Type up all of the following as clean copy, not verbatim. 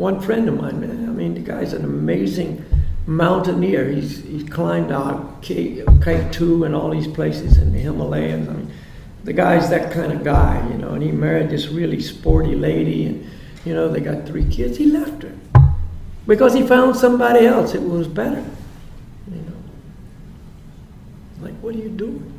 one friend of mine, man, I mean, the guy's an amazing mountaineer. He's climbed out K2 and all these places in the Himalayas. I mean, the guy's that kind of guy, you know, and he married this really sporty lady, and, you know, they got 3 kids. He left her because he found somebody else that was better, you know. Like, what are you doing?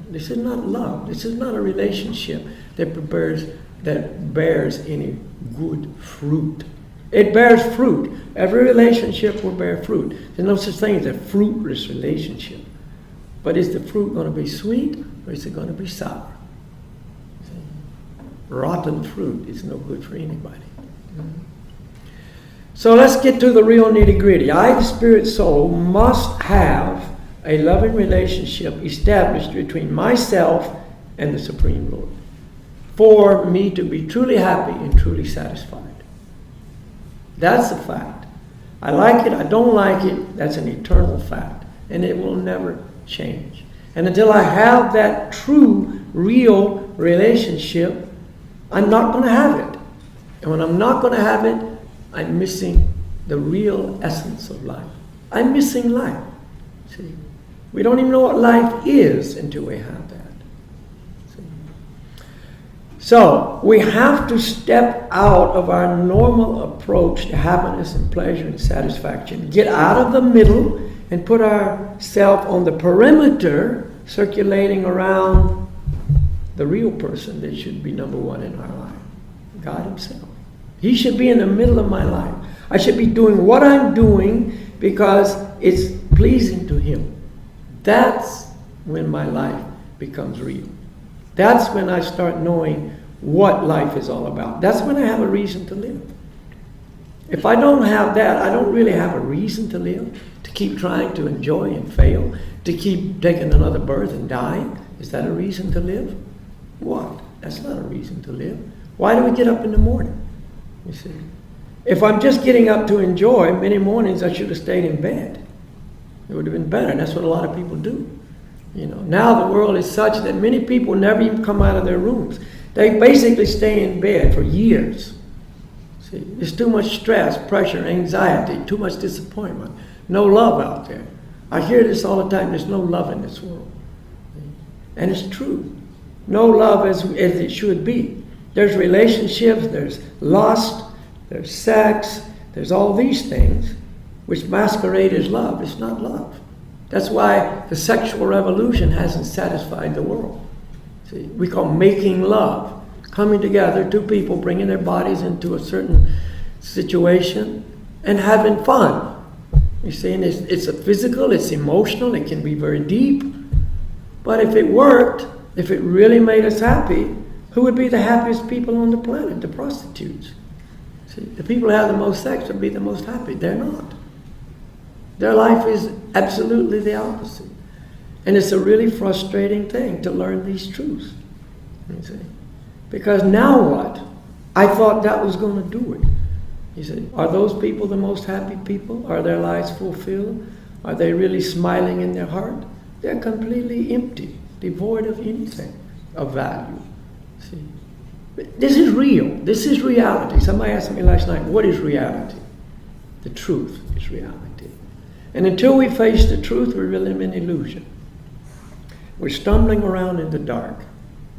This is not love. This is not a relationship that bears any good fruit. It bears fruit. Every relationship will bear fruit. There's no such thing as a fruitless relationship. But is the fruit going to be sweet, or is it going to be sour? See? Rotten fruit is no good for anybody. So let's get to the real nitty-gritty. I, the spirit soul, must have a loving relationship established between myself and the Supreme Lord for me to be truly happy and truly satisfied. That's a fact. I like it, I don't like it, that's an eternal fact. And it will never change. And until I have that true, real relationship, I'm not going to have it. And when I'm not going to have it, I'm missing the real essence of life. I'm missing life. See? We don't even know what life is until we have that. See? So, we have to step out of our normal approach to happiness and pleasure and satisfaction. Get out of the middle and put ourselves on the perimeter, circulating around the real person that should be number one in our life. God Himself. He should be in the middle of my life. I should be doing what I'm doing because it's pleasing to Him. That's when my life becomes real. That's when I start knowing what life is all about. That's when I have a reason to live. If I don't have that, I don't really have a reason to live, to keep trying to enjoy and fail, to keep taking another birth and dying. Is that a reason to live? What? That's not a reason to live. Why do we get up in the morning? You see, if I'm just getting up to enjoy, many mornings I should have stayed in bed. It would have been better. And that's what a lot of people do. You know, now the world is such that many people never even come out of their rooms. They basically stay in bed for years. See, there's too much stress, pressure, anxiety, too much disappointment, no love out there. I hear this all the time. There's no love in this world, and it's true. No love as it should be. There's relationships, there's lust, there's sex, there's all these things which masquerade as love. It's not love. That's why the sexual revolution hasn't satisfied the world. See, we call making love, coming together, 2 people bringing their bodies into a certain situation and having fun. You see, and it's a physical, it's emotional, it can be very deep. But if it worked, if it really made us happy, who would be the happiest people on the planet? The prostitutes. See, the people who have the most sex would be the most happy. They're not. Their life is absolutely the opposite. And it's a really frustrating thing to learn these truths. You see? Because now what? I thought that was going to do it. You see, are those people the most happy people? Are their lives fulfilled? Are they really smiling in their heart? They're completely empty, devoid of anything of value. See? This is real. This is reality. Somebody asked me last night, what is reality? The truth is reality. And until we face the truth, we live in illusion. We're stumbling around in the dark.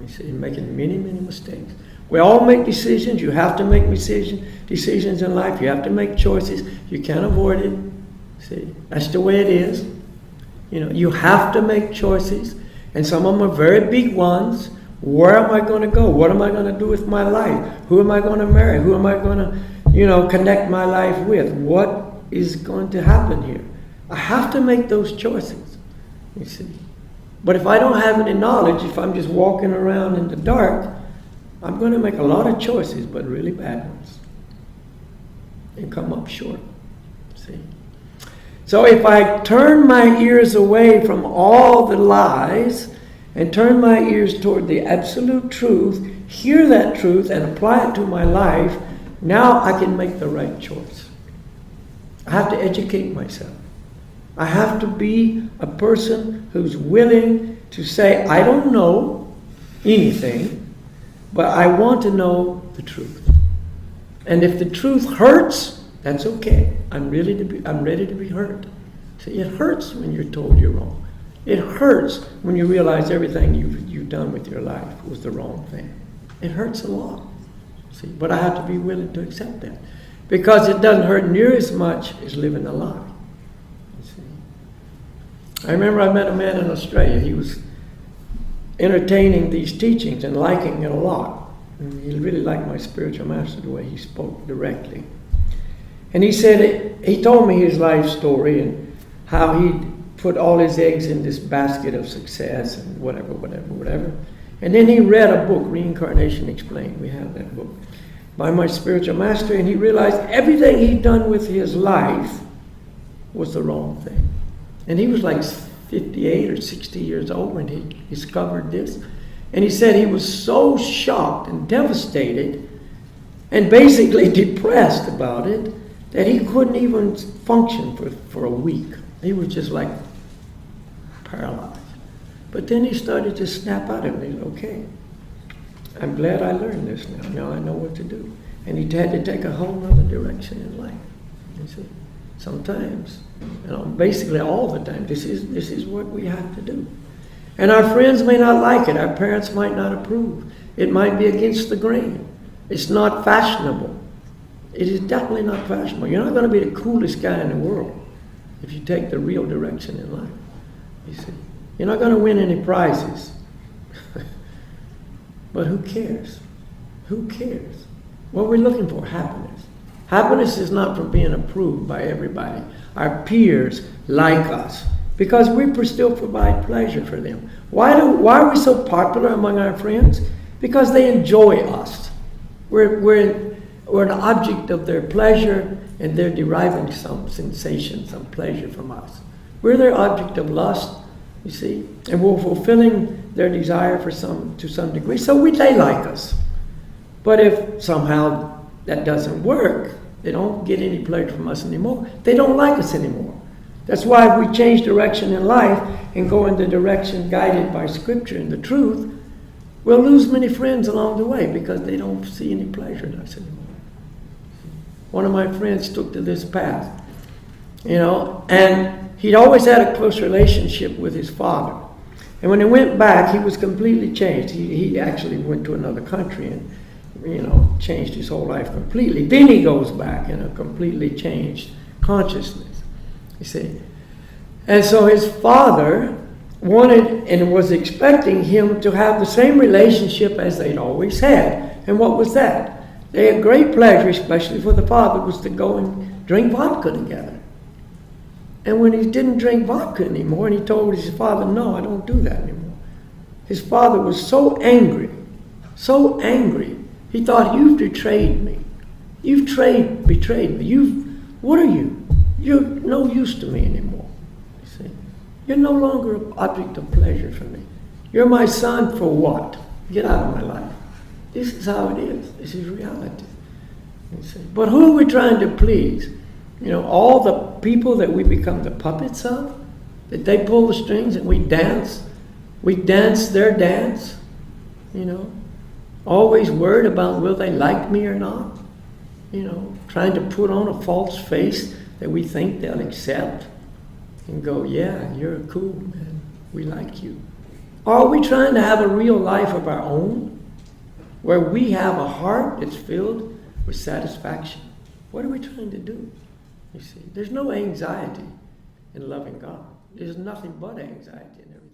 You see, making many, many mistakes. We all make decisions. You have to make decisions in life. You have to make choices. You can't avoid it. See, that's the way it is. You know, you have to make choices. And some of them are very big ones. Where am I going to go? What am I going to do with my life? Who am I going to marry? Who am I going to, connect my life with? What is going to happen here? I have to make those choices, you see. But if I don't have any knowledge, if I'm just walking around in the dark, I'm going to make a lot of choices, but really bad ones, and come up short, see. So if I turn my ears away from all the lies and turn my ears toward the absolute truth, hear that truth and apply it to my life, now I can make the right choice. I have to educate myself. I have to be a person who's willing to say, I don't know anything, but I want to know the truth. And if the truth hurts, that's okay. I'm ready to be hurt. See, it hurts when you're told you're wrong. It hurts when you realize everything you've done with your life was the wrong thing. It hurts a lot. See, but I have to be willing to accept that, because it doesn't hurt near as much as living a lie. You see, I remember I met a man in Australia. He was entertaining these teachings and liking it a lot. And he really liked my spiritual master, the way he spoke directly. And he said, he told me his life story and how he put all his eggs in this basket of success and whatever. And then he read a book, Reincarnation Explained. We have that book by my spiritual master, and he realized everything he'd done with his life was the wrong thing. And he was like 58 or 60 years old when he discovered this. And he said he was so shocked and devastated and basically depressed about it that he couldn't even function for a week. He was just like paralyzed. But then he started to snap out of it. He said, okay, I'm glad I learned this now. Now I know what to do. And he had to take a whole other direction in life. You see, sometimes, basically all the time, this is what we have to do. And our friends may not like it. Our parents might not approve. It might be against the grain. It's not fashionable. It is definitely not fashionable. You're not going to be the coolest guy in the world if you take the real direction in life. You see, you're not going to win any prizes. But who cares? Who cares? What we're looking for, happiness. Happiness is not from being approved by everybody. Our peers like us because we still provide pleasure for them. Why are we so popular among our friends? Because they enjoy us. We're an object of their pleasure, and they're deriving some sensation, some pleasure from us. We're their object of lust, you see, and we're fulfilling their desire to some degree. So they like us. But if somehow that doesn't work, they don't get any pleasure from us anymore, they don't like us anymore. That's why if we change direction in life and go in the direction guided by Scripture and the truth, we'll lose many friends along the way because they don't see any pleasure in us anymore. One of my friends took to this path, and he'd always had a close relationship with his father. And when he went back, he was completely changed. He actually went to another country and, changed his whole life completely. Then he goes back in a completely changed consciousness, you see. And so his father wanted and was expecting him to have the same relationship as they'd always had. And what was that? They had great pleasure, especially for the father, was to go and drink vodka together. And when he didn't drink vodka anymore, and he told his father, no, I don't do that anymore. His father was so angry, he thought, you've betrayed me. You've betrayed me. What are you? You're no use to me anymore. You see, you're no longer an object of pleasure for me. You're my son for what? Get out of my life. This is how it is. This is reality. You see, but who are we trying to please? All the people that we become the puppets of, that they pull the strings and we dance their dance, always worried about will they like me or not, trying to put on a false face that we think they'll accept and go, yeah, you're cool, man, we like you. Or are we trying to have a real life of our own, where we have a heart that's filled with satisfaction? What are we trying to do? You see, there's no anxiety in loving God. There's nothing but anxiety in everything.